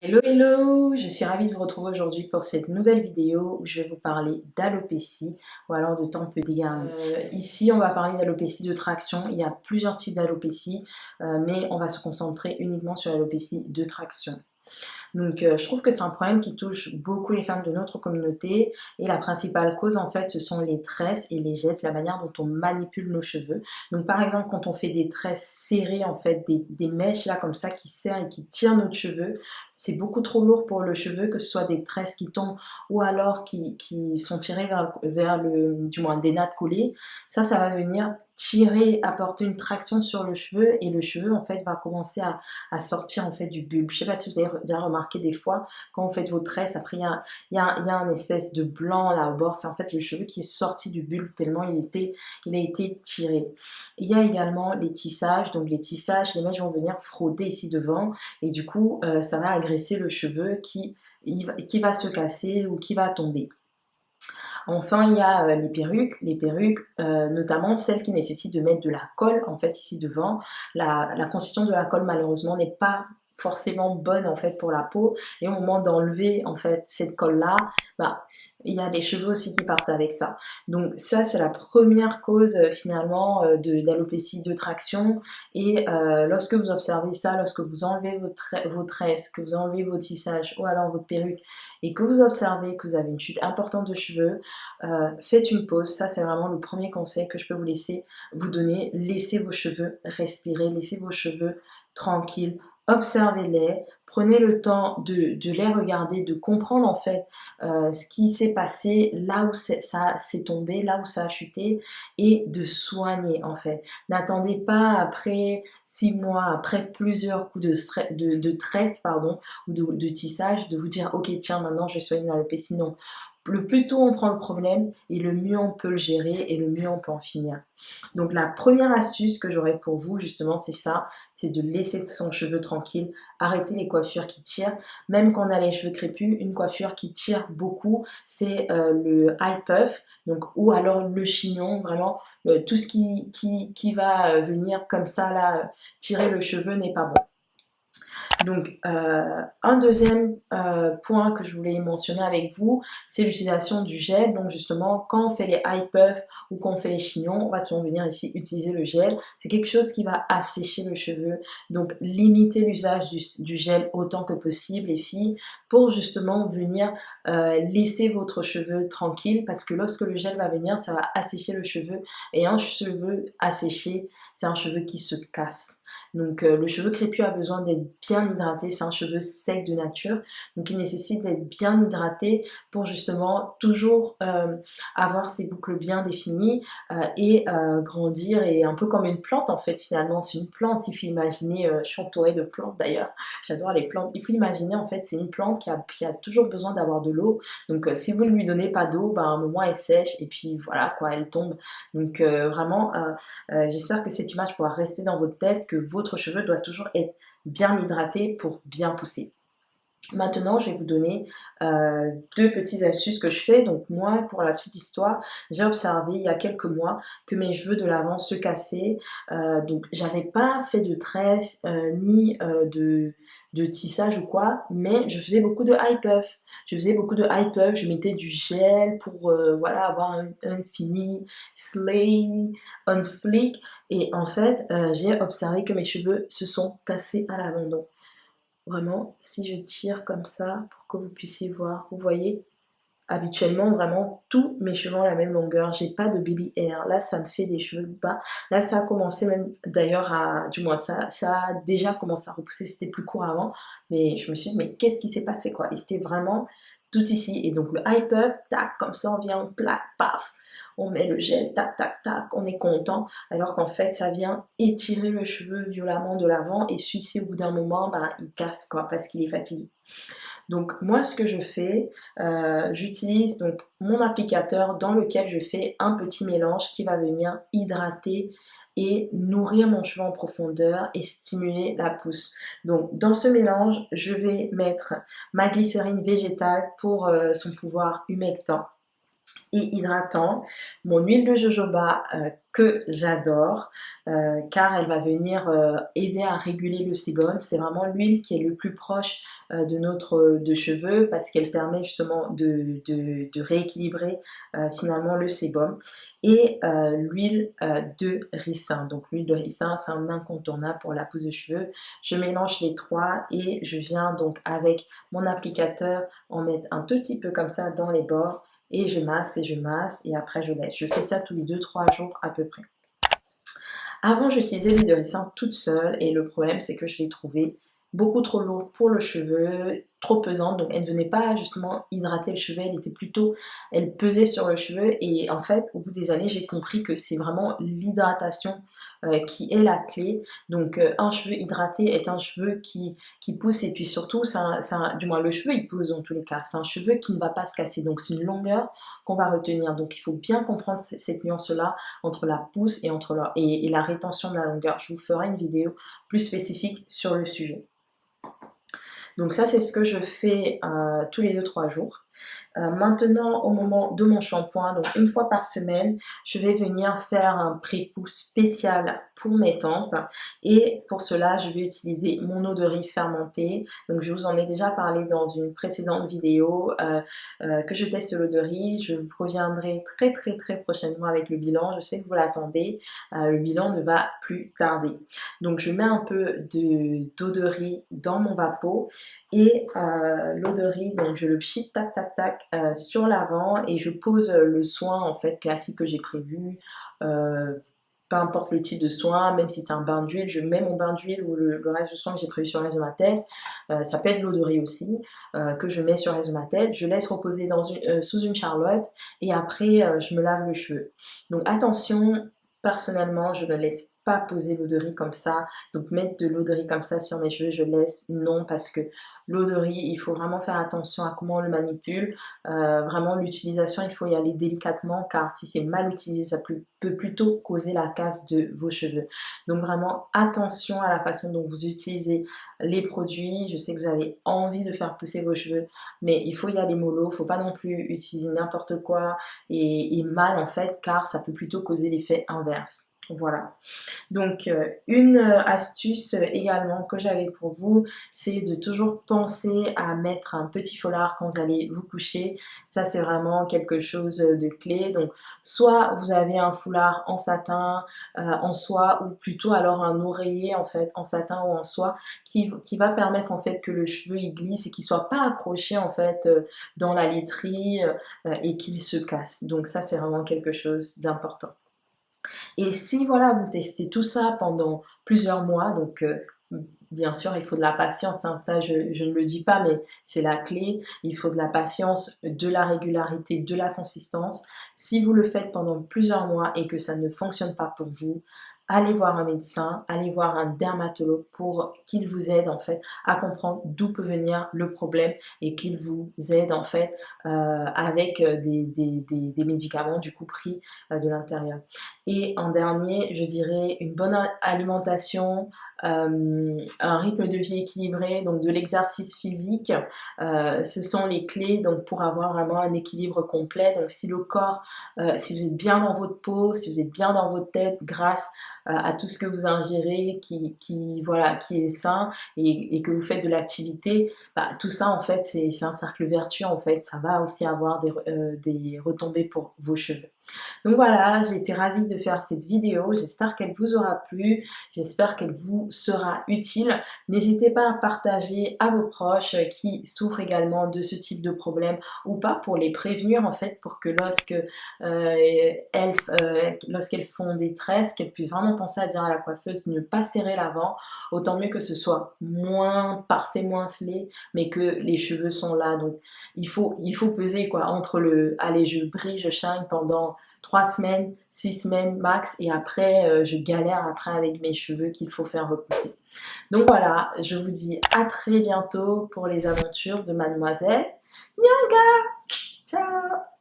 Hello hello, je suis ravie de vous retrouver aujourd'hui pour cette nouvelle vidéo où je vais vous parler d'alopécie ou alors de temps peu dégarni. Ici on va parler d'alopécie de traction, il y a plusieurs types d'alopécie mais on va se concentrer uniquement sur l'alopécie de traction. Donc je trouve que c'est un problème qui touche beaucoup les femmes de notre communauté et la principale cause en fait ce sont les tresses et les jets, c'est la manière dont on manipule nos cheveux. Donc par exemple quand on fait des tresses serrées en fait, des mèches là comme ça qui serrent et qui tirent notre cheveu, c'est beaucoup trop lourd pour le cheveu, que ce soit des tresses qui tombent ou alors qui sont tirées vers du moins des nattes collées. Ça va venir tirer, apporter une traction sur le cheveu et le cheveu en fait va commencer à sortir en fait du bulbe. Je sais pas si vous avez déjà remarqué des fois quand vous faites vos tresses, après il y a un espèce de blanc là au bord, c'est en fait le cheveu qui est sorti du bulbe tellement il a été tiré. Il y a également les tissages, donc les tissages, les mèches vont venir frauder ici devant et du coup ça va agresser le cheveu qui va se casser ou qui va tomber. Enfin, il y a les perruques notamment celles qui nécessitent de mettre de la colle en fait ici devant. La consistance de la colle malheureusement n'est pas forcément bonne en fait pour la peau et au moment d'enlever en fait cette colle là, bah, il y a les cheveux aussi qui partent avec ça. Donc ça c'est la première cause finalement d'alopécie de traction et lorsque vous observez ça, lorsque vous enlevez vos tresses, que vous enlevez vos tissages ou alors votre perruque et que vous observez que vous avez une chute importante de cheveux, faites une pause. Ça c'est vraiment le premier conseil que je peux vous donner. Laissez vos cheveux respirer, laissez vos cheveux tranquilles, observez-les, prenez le temps de les regarder, de comprendre en fait ce qui s'est passé, là où ça s'est tombé, là où ça a chuté et de soigner en fait. N'attendez pas après 6 mois, après plusieurs coups de tresse pardon, ou de tissage, de vous dire ok tiens maintenant je vais soigner l'alopécie. Non, le plus tôt on prend le problème et le mieux on peut le gérer et le mieux on peut en finir. Donc la première astuce que j'aurais pour vous justement c'est ça, c'est de laisser son cheveu tranquille, arrêter les coiffures qui tirent, même quand on a les cheveux crépus, une coiffure qui tire beaucoup c'est le high puff, donc, ou alors le chignon, vraiment tout ce qui va venir comme ça là, tirer le cheveu n'est pas bon. Donc, un deuxième point que je voulais mentionner avec vous, c'est l'utilisation du gel. Donc, justement, quand on fait les high puffs ou quand on fait les chignons, on va souvent venir ici utiliser le gel. C'est quelque chose qui va assécher le cheveu. Donc, limitez l'usage du gel autant que possible, les filles, pour justement venir laisser votre cheveu tranquille. Parce que lorsque le gel va venir, ça va assécher le cheveu. Et un cheveu asséché, c'est un cheveu qui se casse. Donc le cheveu crépus a besoin d'être bien hydraté, c'est un cheveu sec de nature, donc il nécessite d'être bien hydraté pour justement toujours avoir ses boucles bien définies et grandir et un peu comme une plante en fait finalement, c'est une plante, il faut imaginer, je suis entourée de plantes d'ailleurs, j'adore les plantes, il faut imaginer en fait c'est une plante qui a toujours besoin d'avoir de l'eau, donc si vous ne lui donnez pas d'eau, à un moment elle sèche et puis voilà quoi, elle tombe, donc vraiment j'espère que cette image pourra rester dans votre tête, que votre cheveu doit toujours être bien hydraté pour bien pousser. Maintenant, je vais vous donner deux petites astuces que je fais. Donc moi, pour la petite histoire, j'ai observé il y a quelques mois que mes cheveux de l'avant se cassaient. Donc j'avais pas fait de tresse ni de tissage ou quoi, mais je faisais beaucoup de high puff. Je faisais beaucoup de high puff, je mettais du gel pour voilà, avoir un fini slay, on flick. Et en fait, j'ai observé que mes cheveux se sont cassés à l'abandon. Vraiment, si je tire comme ça pour que vous puissiez voir, vous voyez, habituellement, vraiment, tous mes cheveux ont la même longueur. J'ai pas de baby hair. Là, ça me fait des cheveux bas. Là, ça a commencé même, d'ailleurs, du moins, ça a déjà commencé à repousser. C'était plus court avant. Mais je me suis dit, mais qu'est-ce qui s'est passé, quoi? Et c'était vraiment tout ici. Et donc, le high puff, tac, comme ça, on vient, plac, paf. On met le gel, tac, tac, tac, on est content. Alors qu'en fait, ça vient étirer le cheveu violemment de l'avant. Et celui-ci, au bout d'un moment, il casse, quoi, parce qu'il est fatigué. Donc moi ce que je fais, j'utilise donc mon applicateur dans lequel je fais un petit mélange qui va venir hydrater et nourrir mon cheveu en profondeur et stimuler la pousse. Donc dans ce mélange, je vais mettre ma glycérine végétale pour son pouvoir humectant. et hydratant. Mon huile de jojoba que j'adore car elle va venir aider à réguler le sébum. C'est vraiment l'huile qui est le plus proche de notre cheveux parce qu'elle permet justement de rééquilibrer finalement le sébum. Et l'huile de ricin. Donc l'huile de ricin, c'est un incontournable pour la pousse de cheveux. Je mélange les trois et je viens donc avec mon applicateur en mettre un tout petit peu comme ça dans les bords et je masse et après je laisse. Je fais ça tous les 2-3 jours à peu près. Avant, j'utilisais l'huile de ricin toute seule et le problème, c'est que je l'ai trouvée beaucoup trop lourde pour le cheveu, trop pesante, donc elle ne venait pas justement hydrater le cheveu, elle pesait sur le cheveu et en fait, au bout des années, j'ai compris que c'est vraiment l'hydratation qui est la clé. Donc un cheveu hydraté est un cheveu qui pousse et puis surtout, du moins le cheveu il pousse dans tous les cas, c'est un cheveu qui ne va pas se casser, donc c'est une longueur qu'on va retenir. Donc il faut bien comprendre cette nuance-là entre la pousse et la rétention de la longueur. Je vous ferai une vidéo plus spécifique sur le sujet. Donc ça, c'est ce que je fais tous les 2-3 jours. Maintenant, au moment de mon shampoing, donc une fois par semaine, je vais venir faire un pré-pousse spécial pour mes tempes. Et pour cela, je vais utiliser mon eau de riz fermentée. Donc je vous en ai déjà parlé dans une précédente vidéo que je teste l'eau de riz. Je reviendrai très prochainement avec le bilan. Je sais que vous l'attendez. Le bilan ne va plus tarder. Donc je mets un peu d'eau de riz dans mon vapeau et l'eau de riz, donc je le pchit tac sur l'avant et je pose le soin en fait classique que j'ai prévu. Peu importe le type de soin, même si c'est un bain d'huile, je mets mon bain d'huile ou le reste de soin que j'ai prévu sur le reste de ma tête. Ça peut être l'eau de riz aussi que je mets sur le reste de ma tête. Je laisse reposer sous une charlotte et après je me lave le cheveu. Donc attention, personnellement je ne laisse pas poser l'eau de riz comme ça. Donc mettre de l'eau de riz comme ça sur mes cheveux, je laisse non parce que l'eau de riz, il faut vraiment faire attention à comment on le manipule. Vraiment, l'utilisation, il faut y aller délicatement car si c'est mal utilisé, ça peut plutôt causer la casse de vos cheveux. Donc vraiment, attention à la façon dont vous utilisez les produits. Je sais que vous avez envie de faire pousser vos cheveux, mais il faut y aller mollo. Il ne faut pas non plus utiliser n'importe quoi et mal en fait car ça peut plutôt causer l'effet inverse. Voilà. Donc une astuce également que j'avais pour vous, c'est de toujours penser à mettre un petit foulard quand vous allez vous coucher. Ça c'est vraiment quelque chose de clé. Donc soit vous avez un foulard en satin, en soie ou plutôt alors un oreiller en fait en satin ou en soie qui va permettre en fait que le cheveu il glisse et qu'il soit pas accroché en fait dans la literie et qu'il se casse. Donc ça c'est vraiment quelque chose d'important. Et si voilà, vous testez tout ça pendant plusieurs mois, donc bien sûr il faut de la patience, hein, ça je ne le dis pas mais c'est la clé, il faut de la patience, de la régularité, de la consistance. Si vous le faites pendant plusieurs mois et que ça ne fonctionne pas pour vous, allez voir un médecin, allez voir un dermatologue pour qu'il vous aide en fait à comprendre d'où peut venir le problème et qu'il vous aide en fait avec des médicaments du coup pris de l'intérieur. Et en dernier, je dirais une bonne alimentation, un rythme de vie équilibré, donc de l'exercice physique, ce sont les clés donc pour avoir vraiment un équilibre complet. Donc si le corps, si vous êtes bien dans votre peau, si vous êtes bien dans votre tête grâce à tout ce que vous ingérez voilà, qui est sain et que vous faites de l'activité, bah, tout ça en fait c'est un cercle vertueux en fait, ça va aussi avoir des retombées pour vos cheveux. Donc voilà, j'ai été ravie de faire cette vidéo, j'espère qu'elle vous aura plu, j'espère qu'elle vous sera utile. N'hésitez pas à partager à vos proches qui souffrent également de ce type de problème ou pas pour les prévenir en fait pour que lorsqu'elles font des tresses, qu'elles puissent vraiment penser à dire à la coiffeuse de ne pas serrer l'avant, autant mieux que ce soit moins parfait, moins scellé, mais que les cheveux sont là. Donc il faut peser quoi entre allez je brille, je shine pendant 3 semaines, 6 semaines max et après je galère après avec mes cheveux qu'il faut faire repousser. Donc voilà, je vous dis à très bientôt pour les aventures de Mademoiselle Nyanga. Ciao.